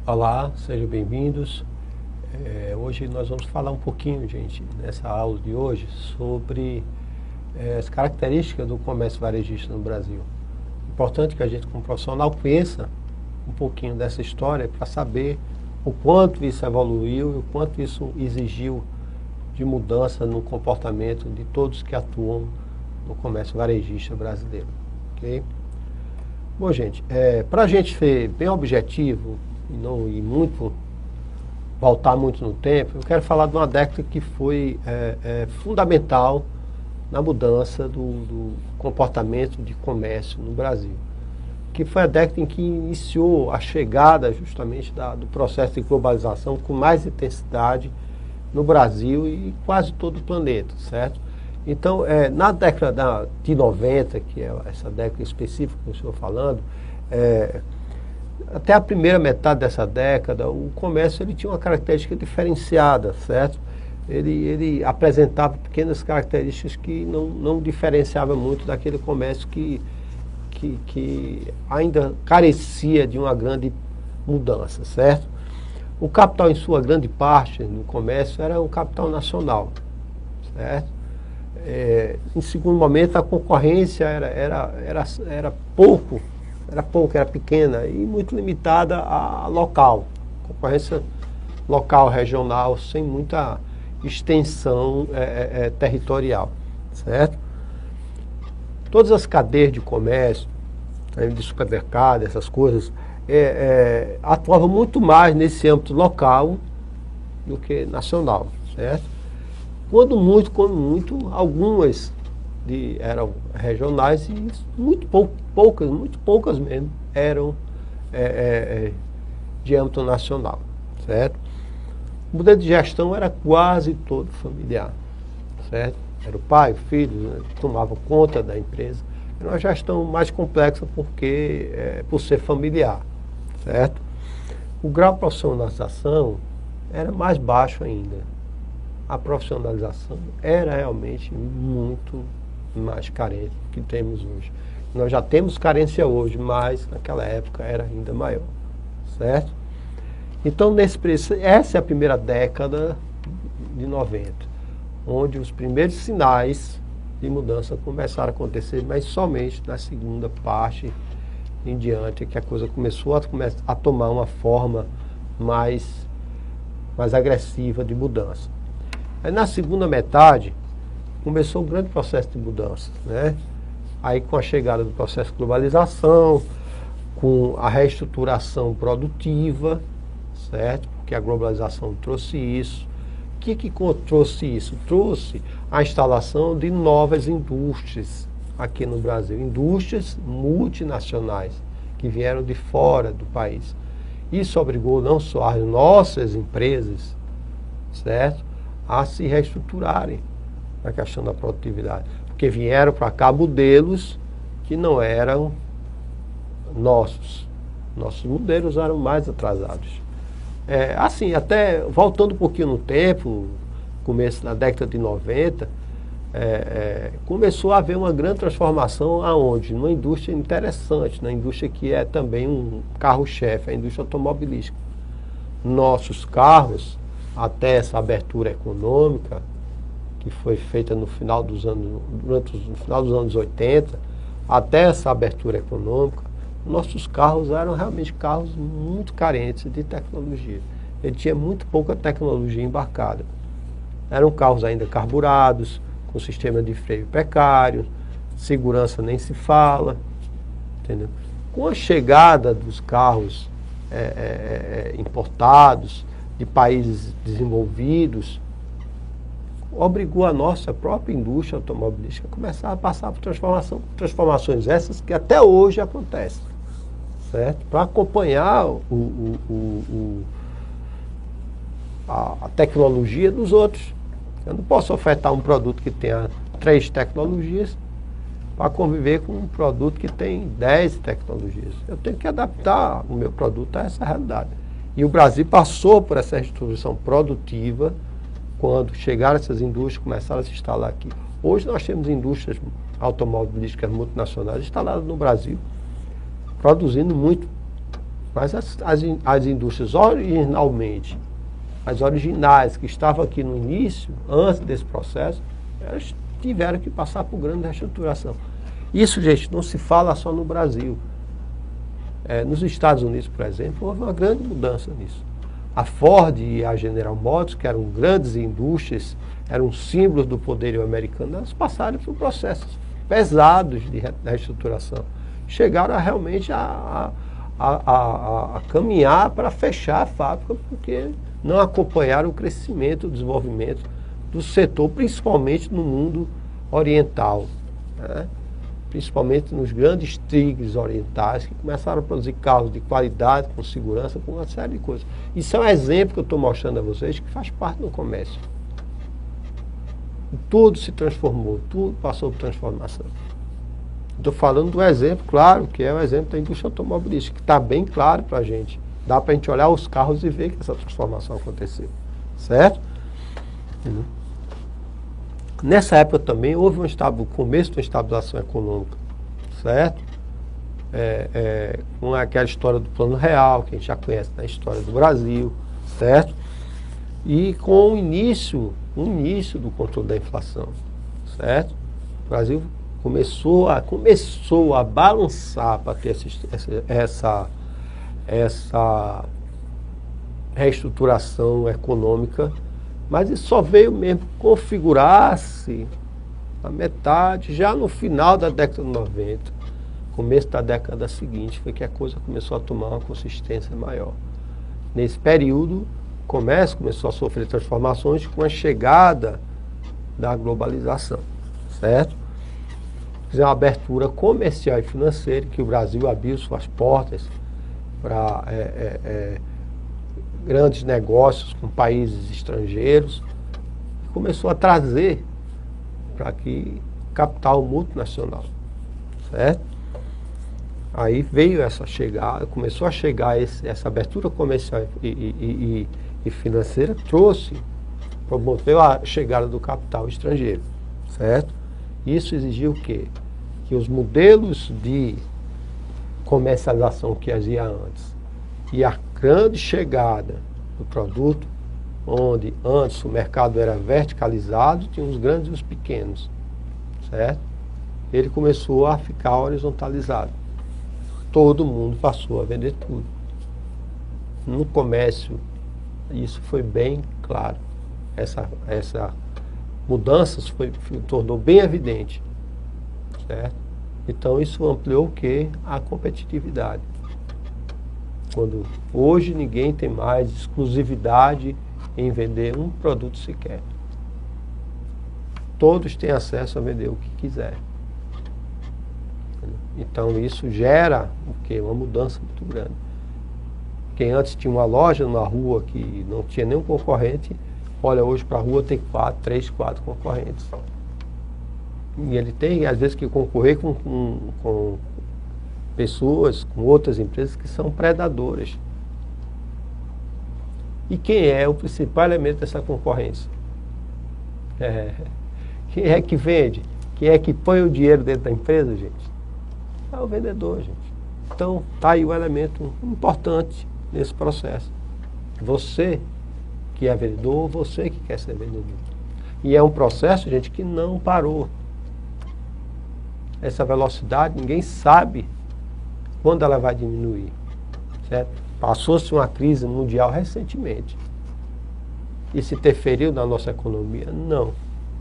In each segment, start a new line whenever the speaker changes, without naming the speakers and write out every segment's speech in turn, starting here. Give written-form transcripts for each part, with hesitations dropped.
Olá, sejam bem-vindos. Hoje nós vamos falar um pouquinho, gente, nessa aula de hoje, sobre as características do comércio varejista no Brasil. Importante que a gente, como profissional, conheça um pouquinho dessa história para saber o quanto isso evoluiu e o quanto isso exigiu de mudança no comportamento de todos que atuam no comércio varejista brasileiro. Ok? Bom, gente, para a gente ser bem objetivo e não ir muito, voltar muito no tempo, eu quero falar de uma década que foi fundamental na mudança do comportamento de comércio no Brasil, que foi a década em que iniciou a chegada justamente do processo de globalização com mais intensidade no Brasil e quase todo o planeta, certo? Então, na década de 90, que é essa década específica que eu estou falando, até a primeira metade dessa década, o comércio ele tinha uma característica diferenciada, certo? Ele apresentava pequenas características que não diferenciava muito daquele comércio que ainda carecia de uma grande mudança, certo? O capital, em sua grande parte, no comércio, era um capital nacional, certo? Em segundo momento, a concorrência era era pequena e muito limitada a local. Concorrência local, regional, sem muita extensão territorial, certo? Todas as cadeias de comércio, de supermercado, essas coisas, atuavam muito mais nesse âmbito local do que nacional, certo? Quando muito, algumas eram regionais e muito poucas mesmo eram de âmbito nacional, certo? O modelo de gestão era quase todo familiar, certo? Era o pai, o filho, né, que tomavam conta da empresa. Era uma gestão mais complexa por ser familiar, certo? O grau de profissionalização era mais baixo ainda. A profissionalização era realmente muito mais carente do que temos hoje. Nós já temos carência hoje, mas naquela época era ainda maior, certo? Então, essa é a primeira década de 90, onde os primeiros sinais de mudança começaram a acontecer, mas somente na segunda parte em diante, que a coisa começou a tomar uma forma mais agressiva de mudança. Aí na segunda metade começou um grande processo de mudança, né? Aí com a chegada do processo de globalização, com a reestruturação produtiva, certo? Porque a globalização trouxe isso. O que trouxe isso? Trouxe a instalação de novas indústrias aqui no Brasil, indústrias multinacionais que vieram de fora do país. Isso obrigou não só as nossas empresas, certo, a se reestruturarem na questão da produtividade, porque vieram para cá modelos que não eram nossos. Nossos modelos eram mais atrasados. Assim, até voltando um pouquinho no tempo, começo da década de 90, começou a haver uma grande transformação aonde? Numa indústria interessante, na indústria que é também um carro-chefe, a indústria automobilística. Nossos carros, até essa abertura econômica, que foi feita no final dos anos 80, até essa abertura econômica, nossos carros eram realmente carros muito carentes de tecnologia. Ele tinha muito pouca tecnologia embarcada. Eram carros ainda carburados, com sistema de freio precário, segurança nem se fala, entendeu? Com a chegada dos carros importados, de países desenvolvidos, obrigou a nossa própria indústria automobilística a começar a passar por transformações essas que até hoje acontecem, certo? Para acompanhar a tecnologia dos outros. Eu não posso ofertar um produto que tenha 3 tecnologias para conviver com um produto que tem 10 tecnologias. Eu tenho que adaptar o meu produto a essa realidade. E o Brasil passou por essa reestruturação produtiva quando chegaram essas indústrias, começaram a se instalar aqui. Hoje nós temos indústrias automobilísticas multinacionais instaladas no Brasil, produzindo muito, Mas as indústrias originalmente, as originais que estavam aqui no início, antes desse processo, elas tiveram que passar por grande reestruturação. Isso, gente, não se fala só no Brasil. Nos Estados Unidos, por exemplo, houve uma grande mudança nisso. A Ford e a General Motors, que eram grandes indústrias, eram símbolos do poderio americano, elas passaram por processos pesados de reestruturação. Chegaram realmente a caminhar para fechar a fábrica, porque não acompanharam o crescimento, o desenvolvimento do setor, principalmente no mundo oriental, né? Principalmente nos grandes tigres orientais, que começaram a produzir carros de qualidade, com segurança, com uma série de coisas. Isso é um exemplo que eu estou mostrando a vocês, que faz parte do comércio. Tudo se transformou, tudo passou por transformação. Estou falando do exemplo, claro, que é o exemplo da indústria automobilística, que está bem claro para a gente. Dá para a gente olhar os carros e ver que essa transformação aconteceu. Certo? Nessa época também houve o começo de uma estabilização econômica. Certo? Com aquela história do Plano Real, que a gente já conhece na história do Brasil. Certo? E com o início do controle da inflação. Certo? O Brasil começou a balançar para ter essa reestruturação econômica, mas isso só veio mesmo configurar-se a metade, já no final da década de 90, começo da década seguinte, foi que a coisa começou a tomar uma consistência maior. Nesse período, o comércio começou a sofrer transformações com a chegada da globalização, certo? Uma abertura comercial e financeira, que o Brasil abriu suas portas para grandes negócios com países estrangeiros, e começou a trazer para aqui capital multinacional, certo? Aí veio essa chegada, começou a chegar essa abertura comercial e financeira, promoveu a chegada do capital estrangeiro, certo? Isso exigiu o quê? Que os modelos de comercialização que havia antes e a grande chegada do produto, onde antes o mercado era verticalizado, tinha os grandes e os pequenos, certo? Ele começou a ficar horizontalizado. Todo mundo passou a vender tudo. No comércio, isso foi bem claro. Essa mudança tornou bem evidente, certo? Então isso ampliou o quê? A competitividade. Quando hoje ninguém tem mais exclusividade em vender um produto sequer. Todos têm acesso a vender o que quiser. Então isso gera o quê? Uma mudança muito grande. Quem antes tinha uma loja numa rua que não tinha nenhum concorrente, olha hoje para a rua tem 3, 4 concorrentes. E ele tem às vezes que concorrer com pessoas, com outras empresas que são predadoras. E quem é o principal elemento dessa concorrência? Quem é que vende? Quem é que põe o dinheiro dentro da empresa, gente? É o vendedor, gente. Então, está aí o elemento importante nesse processo. Você que é vendedor, você que quer ser vendedor. E é um processo, gente, que não parou. Essa velocidade, ninguém sabe quando ela vai diminuir, certo? Passou-se uma crise mundial recentemente. Isso interferiu na nossa economia? Não.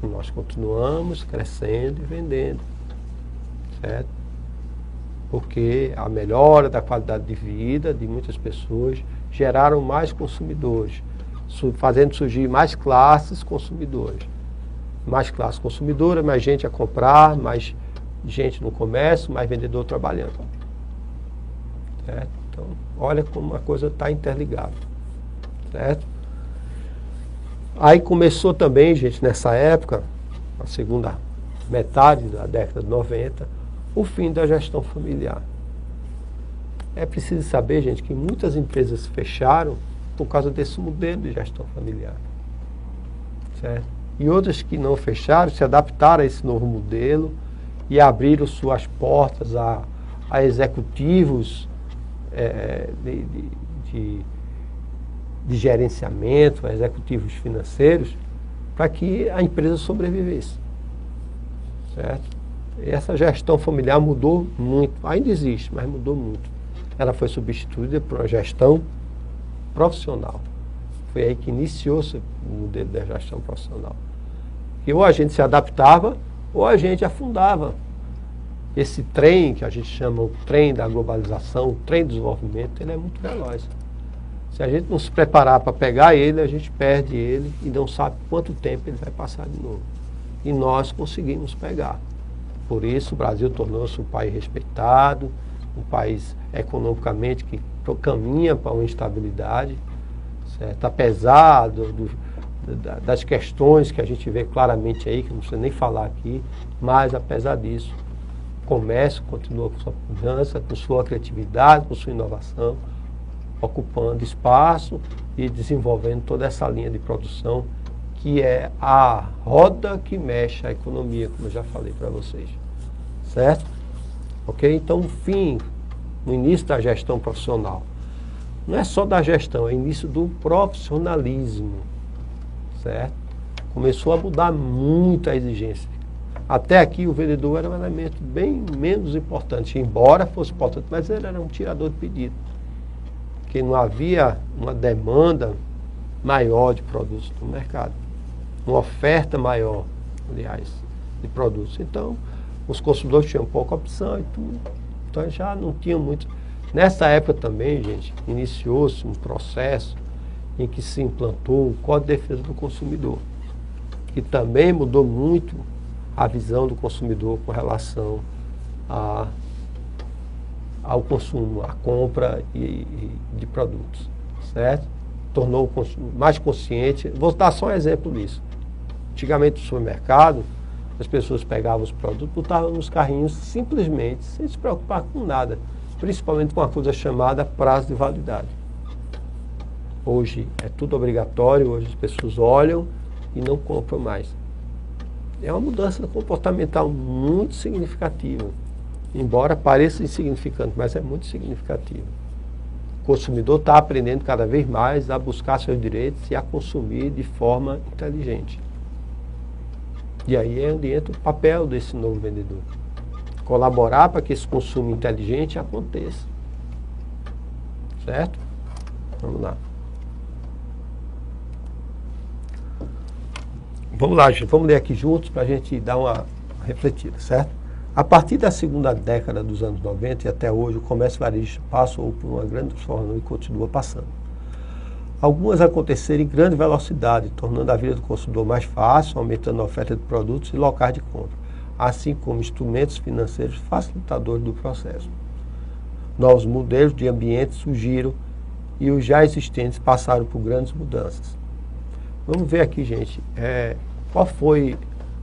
Nós continuamos crescendo e vendendo, certo? Porque a melhora da qualidade de vida de muitas pessoas geraram mais consumidores, fazendo surgir mais classes consumidoras. Mais classe consumidora, mais gente a comprar, mais gente no comércio, mais vendedor trabalhando. Certo? Então, olha como a coisa está interligada. Certo? Aí começou também, gente, nessa época, a segunda metade da década de 90, o fim da gestão familiar. É preciso saber, gente, que muitas empresas fecharam por causa desse modelo de gestão familiar. Certo? E outras que não fecharam se adaptaram a esse novo modelo e abriram suas portas a executivos de gerenciamento, executivos financeiros, para que a empresa sobrevivesse. Certo? E essa gestão familiar mudou muito, ainda existe, mas mudou muito. Ela foi substituída por uma gestão profissional. Foi aí que iniciou-se o modelo da gestão profissional. E ou a gente se adaptava, ou a gente afundava. Esse trem, que a gente chama o trem da globalização, o trem do desenvolvimento, ele é muito veloz. Se a gente não se preparar para pegar ele, a gente perde ele e não sabe quanto tempo ele vai passar de novo. E nós conseguimos pegar. Por isso o Brasil tornou-se um país respeitado, um país economicamente que caminha para uma estabilidade, certo? Apesar das questões que a gente vê claramente aí, que não precisa nem falar aqui, mas apesar disso, o comércio continua com sua pujança, com sua criatividade, com sua inovação, ocupando espaço e desenvolvendo toda essa linha de produção que é a roda que mexe a economia, como eu já falei para vocês. Certo? Ok? Então, no início da gestão profissional, não é só da gestão, é início do profissionalismo. Certo? Começou a mudar muito a exigência. Até aqui o vendedor era um elemento bem menos importante, embora fosse importante, mas ele era um tirador de pedido. Porque não havia uma demanda maior de produtos no mercado. Uma oferta maior, aliás, de produtos. Então, os consumidores tinham pouca opção e tudo. Então, já não tinham muito. Nessa época também, gente, iniciou-se um processo em que se implantou o Código de Defesa do Consumidor, que também mudou muito a visão do consumidor com relação ao consumo, à compra de produtos, certo? Tornou o consumo mais consciente. Vou dar só um exemplo disso. Antigamente no supermercado, as pessoas pegavam os produtos, botavam nos carrinhos simplesmente, sem se preocupar com nada, principalmente com uma coisa chamada prazo de validade. Hoje é tudo obrigatório, hoje as pessoas olham e não compram mais. É uma mudança comportamental muito significativa, embora pareça insignificante, mas é muito significativa. O consumidor está aprendendo cada vez mais a buscar seus direitos e a consumir de forma inteligente. E aí é onde entra o papel desse novo vendedor. Colaborar para que esse consumo inteligente aconteça. Certo? Vamos lá. Vamos lá, gente. Vamos ler aqui juntos para a gente dar uma refletida, certo? A partir da segunda década dos anos 90 e até hoje, o comércio varejo passou por uma grande transformação e continua passando. Algumas aconteceram em grande velocidade, tornando a vida do consumidor mais fácil, aumentando a oferta de produtos e locais de compra, assim como instrumentos financeiros facilitadores do processo. Novos modelos de ambiente surgiram e os já existentes passaram por grandes mudanças. Vamos ver aqui, gente, qual foi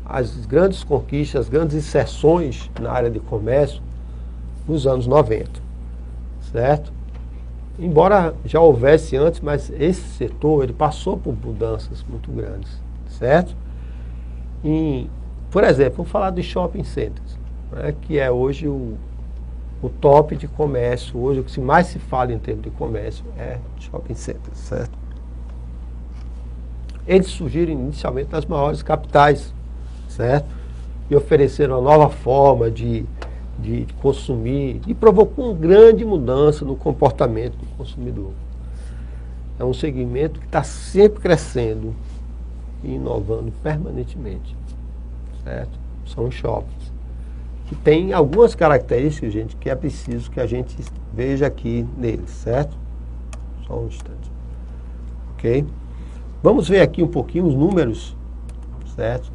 as grandes conquistas, as grandes inserções na área de comércio nos anos 90, certo? Embora já houvesse antes, mas esse setor ele passou por mudanças muito grandes, certo? Por exemplo, vamos falar de shopping centers, né, que é hoje o top de comércio, hoje o que mais se fala em termos de comércio é shopping centers, certo? Eles surgiram inicialmente nas maiores capitais, certo? E ofereceram uma nova forma de consumir e provocou uma grande mudança no comportamento do consumidor. É um segmento que está sempre crescendo e inovando permanentemente, certo? São os shoppings, que tem algumas características, gente, que é preciso que a gente veja aqui neles, certo? Só um instante. Ok? Vamos ver aqui um pouquinho os números, certo?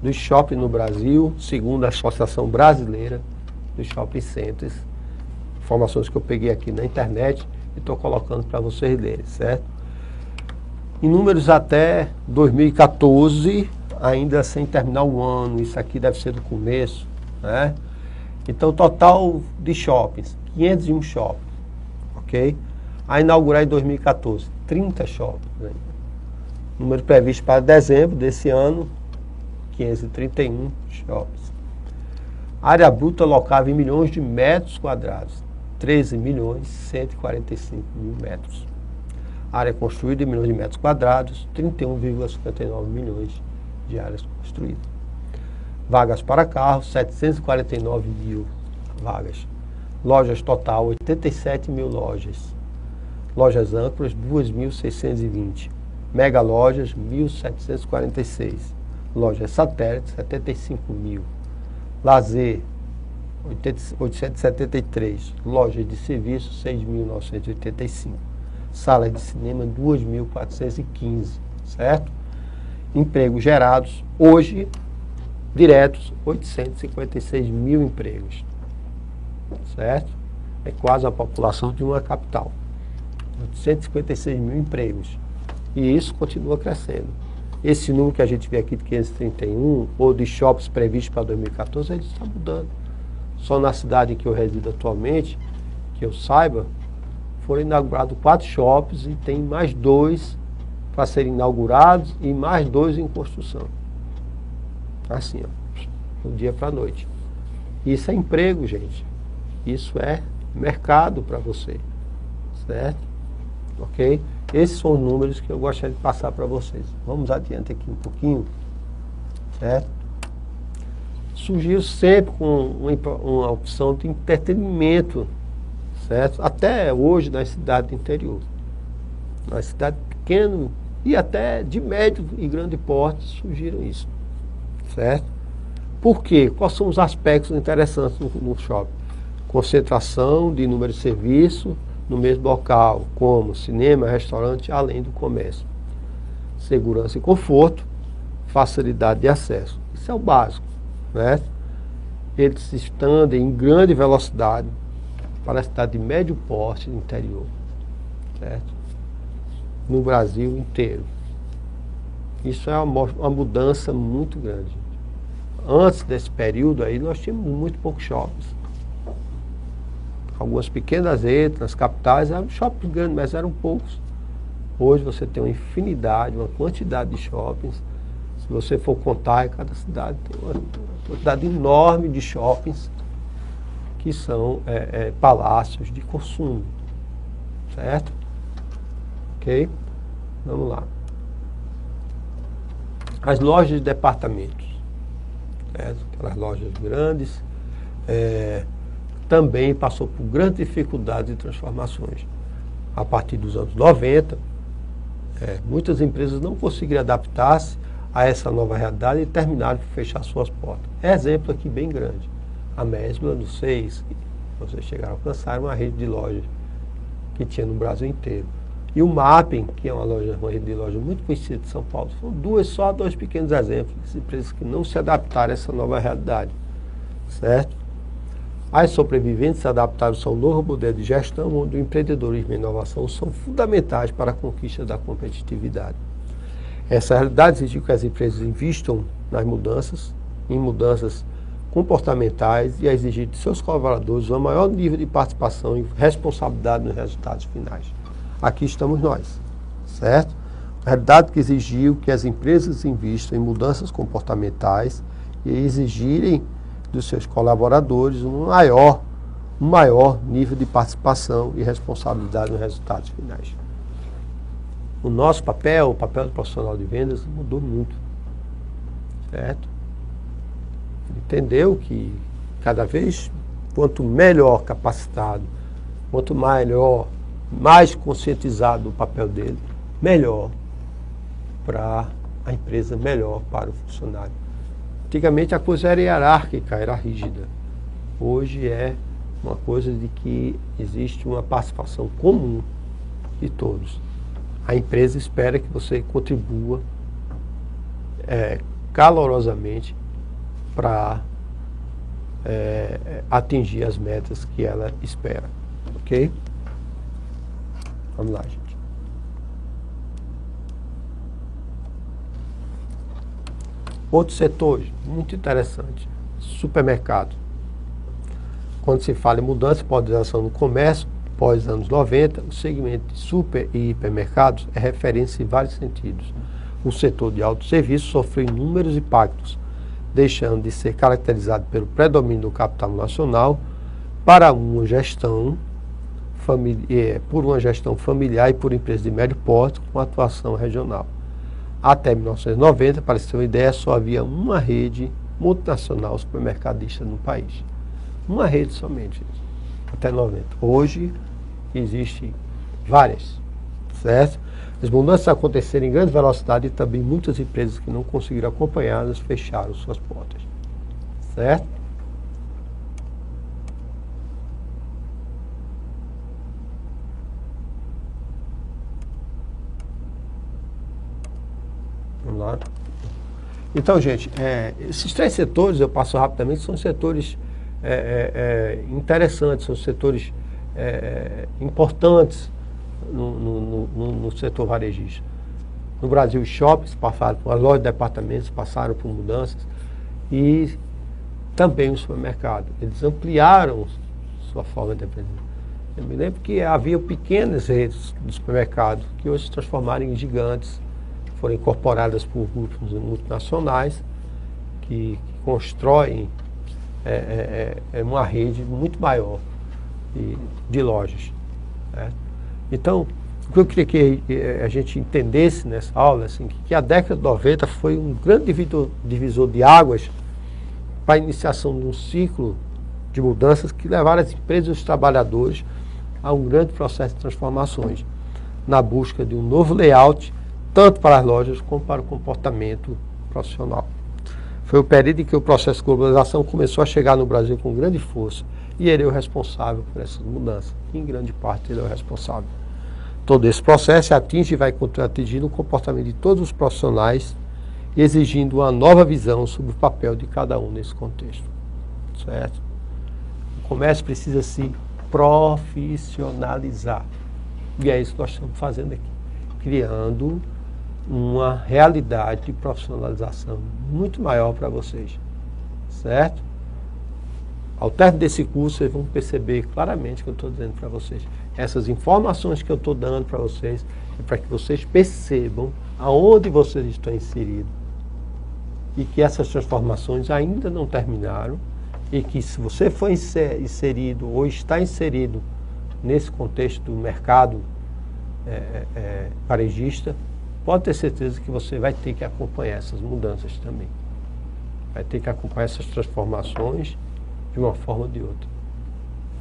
Dos shoppings no Brasil, segundo a Associação Brasileira dos Shopping Centers. Informações que eu peguei aqui na internet e estou colocando para vocês lerem, certo? Em números até 2014, ainda sem terminar o ano, isso aqui deve ser do começo, né? Então, total de shoppings, 501 shoppings, ok? A inaugurar em 2014, 30 shoppings, né? Número previsto para dezembro desse ano, 531 shoppings. Área bruta locável em milhões de metros quadrados, 13.145.000 metros. Área construída em milhões de metros quadrados, 31,59 milhões de áreas construídas. Vagas para carros, 749.000 vagas. Lojas total, 87.000 lojas. Lojas âncoras, 2.620. Mega lojas, 1.746. Lojas satélites, 75.000. Lazer, 873. Lojas de serviço, 6.985. Salas de cinema, 2.415. Certo? Empregos gerados, hoje, diretos, 856.000 empregos. Certo? É quase a população de uma capital. 856.000 empregos. E isso continua crescendo. Esse número que a gente vê aqui de 531, ou de shoppings previstos para 2014, ele está mudando. Só na cidade em que eu resido atualmente, que eu saiba, foram inaugurados 4 shoppings e tem mais 2 para serem inaugurados e mais 2 em construção. Assim, ó, do dia para a noite. Isso é emprego, gente. Isso é mercado para você. Certo? Ok? Esses são os números que eu gostaria de passar para vocês. Vamos adiante aqui um pouquinho. Certo? Surgiu sempre com uma opção de entretenimento. Certo? Até hoje nas cidades do interior. Nas cidades pequenas e até de médio e grande porte surgiram isso. Certo? Por quê? Quais são os aspectos interessantes no shopping? Concentração de número de serviços no mesmo local, como cinema, restaurante, além do comércio. Segurança e conforto, facilidade de acesso. Isso é o básico. Né? Eles estandem em grande velocidade para a cidade de médio porte no interior. Certo? No Brasil inteiro. Isso é uma mudança muito grande. Antes desse período aí, nós tínhamos muito poucos shoppings. Algumas pequenas redes, nas capitais, eram shoppings grandes, mas eram poucos. Hoje você tem uma infinidade, uma quantidade de shoppings. Se você for contar, em cada cidade tem uma quantidade enorme de shoppings que são palácios de consumo. Certo? Ok? Vamos lá. As lojas de departamentos. Certo? Aquelas lojas grandes. Também passou por grandes dificuldades e transformações. A partir dos anos 90, muitas empresas não conseguiram adaptar-se a essa nova realidade e terminaram por fechar suas portas. Exemplo aqui bem grande. A Mesbla, não sei se vocês chegaram a alcançar, uma rede de lojas que tinha no Brasil inteiro. E o Mapping, que é uma rede de lojas muito conhecida de São Paulo, são só dois pequenos exemplos de empresas que não se adaptaram a essa nova realidade. Certo? As sobreviventes se adaptaram ao novo modelo de gestão, onde o empreendedorismo e a inovação são fundamentais para a conquista da competitividade. Essa realidade exigiu que as empresas investam em mudanças comportamentais e a exigir de seus colaboradores um maior nível de participação e responsabilidade nos resultados finais. Aqui estamos nós, certo? A realidade que exigiu que as empresas investam em mudanças comportamentais e exigirem dos seus colaboradores um maior nível de participação e responsabilidade nos resultados finais. O nosso papel, o papel do profissional de vendas mudou muito, certo? Entendeu que cada vez, quanto melhor capacitado, quanto mais conscientizado o papel dele, melhor para a empresa, melhor para o funcionário. Antigamente a coisa era hierárquica, era rígida. Hoje é uma coisa de que existe uma participação comum de todos. A empresa espera que você contribua calorosamente para atingir as metas que ela espera. Ok? Vamos lá, gente. Outro setor muito interessante, supermercado. Quando se fala em mudança e modernização no comércio, pós anos 90, o segmento de super e hipermercados é referência em vários sentidos. O setor de autosserviço sofreu inúmeros impactos, deixando de ser caracterizado pelo predomínio do capital nacional para uma gestão por uma gestão familiar e por empresas de médio porte com atuação regional. Até 1990, para ter uma ideia, só havia uma rede multinacional supermercadista no país. Uma rede somente, até 90. Hoje, existem várias, certo? As mudanças aconteceram em grande velocidade e também muitas empresas que não conseguiram acompanhá-las fecharam suas portas, certo? Vamos lá. Então, gente, esses 3 setores, eu passo rapidamente, são setores interessantes, são setores importantes no setor varejista. No Brasil, os shoppings passaram por, as lojas de departamentos passaram por mudanças e também o supermercado. Eles ampliaram sua forma de aprender. Eu me lembro que havia pequenas redes de supermercado que hoje se transformaram em gigantes, foram incorporadas por grupos multinacionais que constroem uma rede muito maior de lojas. Né? Então, o que eu queria que a gente entendesse nessa aula, assim, que a década de 90 foi um grande divisor de águas para a iniciação de um ciclo de mudanças que levaram as empresas e os trabalhadores a um grande processo de transformações, na busca de um novo layout, tanto para as lojas como para o comportamento profissional. Foi o período em que o processo de globalização começou a chegar no Brasil com grande força, e ele é o responsável por essas mudanças. Em grande parte, ele é o responsável. Todo esse processo atinge e vai continuar atingindo o comportamento de todos os profissionais, exigindo uma nova visão sobre o papel de cada um nesse contexto. Certo? O comércio precisa se profissionalizar. E é isso que nós estamos fazendo aqui, criando uma realidade de profissionalização muito maior para vocês. Certo? Ao término desse curso, vocês vão perceber claramente o que eu estou dizendo para vocês. Essas informações que eu estou dando para vocês é para que vocês percebam aonde vocês estão inseridos e que essas transformações ainda não terminaram e que se você for inserido ou está inserido nesse contexto do mercado varejista, pode ter certeza que você vai ter que acompanhar essas mudanças também. Vai ter que acompanhar essas transformações de uma forma ou de outra.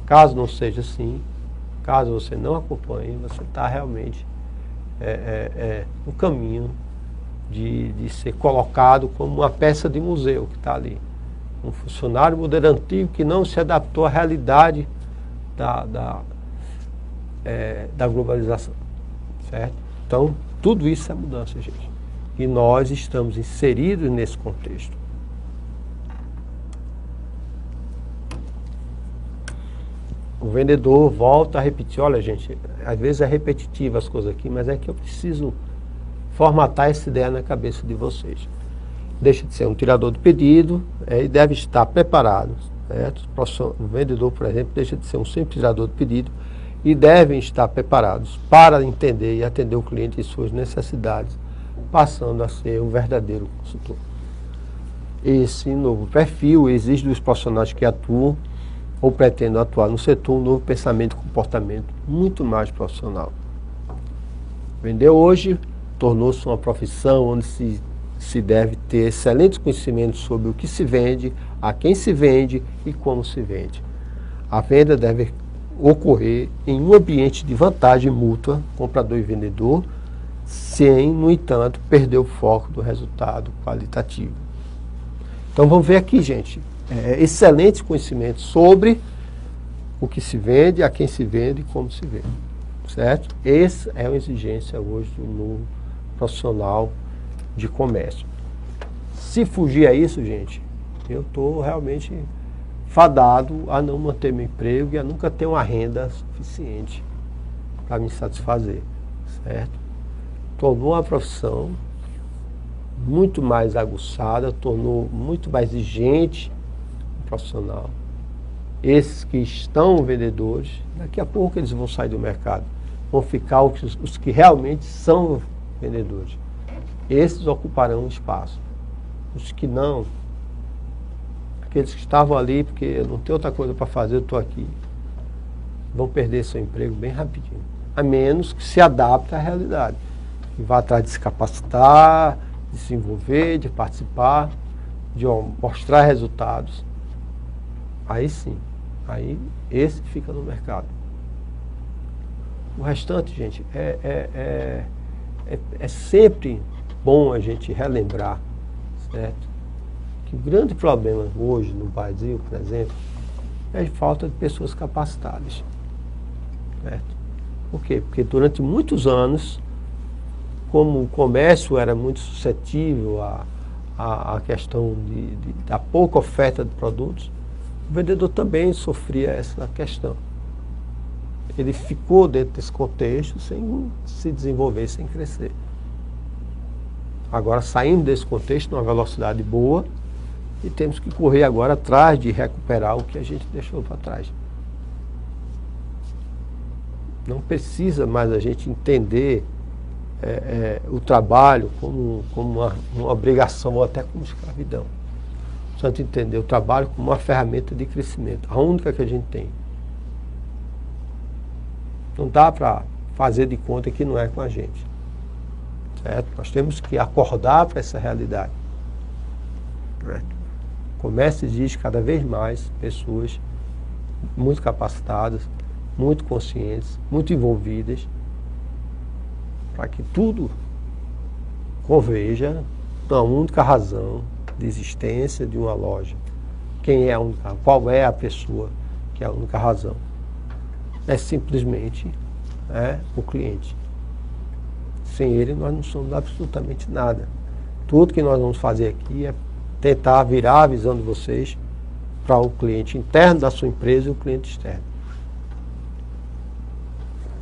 Caso não seja assim, caso você não acompanhe, você está realmente no caminho de ser colocado como uma peça de museu que está ali. Um funcionário modelo antigo que não se adaptou à realidade da globalização. Certo? Então, tudo isso é mudança, gente. E nós estamos inseridos nesse contexto. O vendedor volta a repetir, olha gente, às vezes é repetitivo as coisas aqui, mas é que eu preciso formatar essa ideia na cabeça de vocês. Deixa de ser um tirador de pedido e deve estar preparado. Certo? O vendedor, por exemplo, deixa de ser um simples tirador de pedido e devem estar preparados para entender e atender o cliente e suas necessidades, passando a ser um verdadeiro consultor. Esse novo perfil exige dos profissionais que atuam ou pretendem atuar no setor um novo pensamento e comportamento muito mais profissional. Vender hoje tornou-se uma profissão onde se deve ter excelentes conhecimentos sobre o que se vende, a quem se vende e como se vende. A venda deve ocorrer em um ambiente de vantagem mútua, comprador e vendedor, sem, no entanto, perder o foco do resultado qualitativo. Então vamos ver aqui, gente, excelentes conhecimentos sobre o que se vende, a quem se vende e como se vende, certo? Essa é uma exigência hoje do novo profissional de comércio. Se fugir a isso, gente, eu estou realmente fadado a não manter meu emprego e a nunca ter uma renda suficiente para me satisfazer, certo? Tornou uma profissão muito mais aguçada, tornou muito mais exigente o profissional. Esses que estão vendedores, daqui a pouco eles vão sair do mercado, vão ficar os que realmente são vendedores. Esses ocuparão espaço. Os que não, aqueles que estavam ali porque eu não tenho outra coisa para fazer, eu estou aqui. vão perder seu emprego bem rapidinho, a menos que se adapte à realidade, que vá atrás de se capacitar, de se envolver, de participar, de mostrar resultados. Aí sim, aí esse fica no mercado. O restante, gente, é sempre bom a gente relembrar, certo? Que o grande problema hoje no Brasil, por exemplo, é a falta de pessoas capacitadas, certo? Por quê? Porque durante muitos anos, como o comércio era muito suscetível à questão da pouca oferta de produtos, o vendedor também sofria essa questão. Ele ficou dentro desse contexto sem se desenvolver, sem crescer. Agora, saindo desse contexto, numa velocidade boa, e temos que correr agora atrás de recuperar o que a gente deixou para trás. Não precisa mais a gente entender o trabalho como uma obrigação ou até como escravidão. Portanto, entender o trabalho como uma ferramenta de crescimento, a única que a gente tem. Não dá para fazer de conta que não é com a gente. Certo? Nós temos que acordar para essa realidade. Certo? O comércio exige cada vez mais pessoas muito capacitadas, muito conscientes, muito envolvidas, para que tudo converja na única razão de existência de uma loja. Quem é a única, qual é a pessoa que é a única razão? É simplesmente o cliente. Sem ele nós não somos absolutamente nada. Tudo que nós vamos fazer aqui é tentar virar a visão de vocês para o cliente interno da sua empresa e o cliente externo.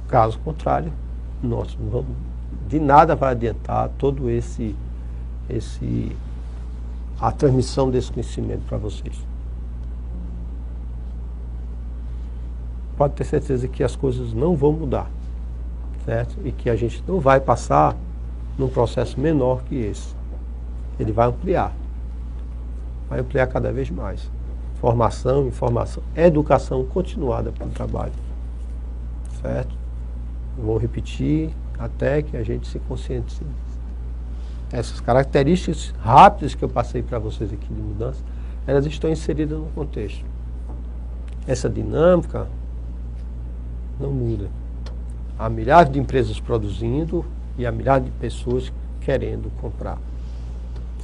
Caso contrário, nós não vamos, de nada vai adiantar todo a transmissão desse conhecimento para vocês. Pode ter certeza que as coisas não vão mudar, certo? E que a gente não vai passar num processo menor que esse. Ele vai ampliar cada vez mais. Formação, informação, educação continuada para o trabalho, certo? Vou repetir até que a gente se conscientize. Essas características rápidas que eu passei para vocês aqui de mudança, elas estão inseridas no contexto. Essa dinâmica não muda. Há milhares de empresas produzindo e há milhares de pessoas querendo comprar.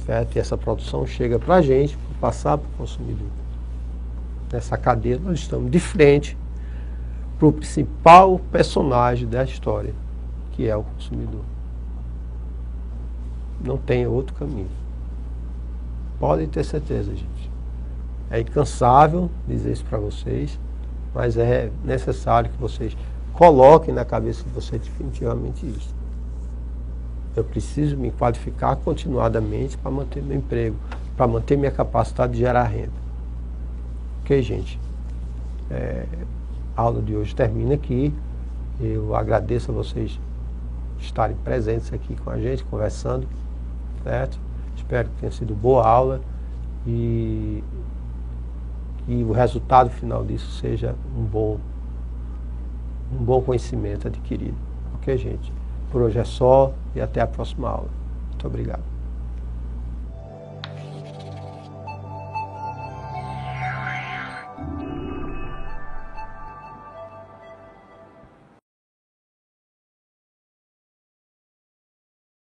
Certo? E essa produção chega para a gente, para passar para o consumidor. Nessa cadeia nós estamos de frente para o principal personagem da história, que é o consumidor. Não tem outro caminho. Podem ter certeza, gente. É incansável dizer isso para vocês, mas é necessário que vocês coloquem na cabeça de vocês definitivamente isso. Eu preciso me qualificar continuadamente para manter meu emprego, para manter minha capacidade de gerar renda. Ok, gente? A aula de hoje termina aqui. Eu agradeço a vocês estarem presentes aqui com a gente, conversando, certo? Espero que tenha sido boa aula e o resultado final disso seja um bom conhecimento adquirido. Ok, gente? Por hoje é só e até a próxima aula. Muito obrigado.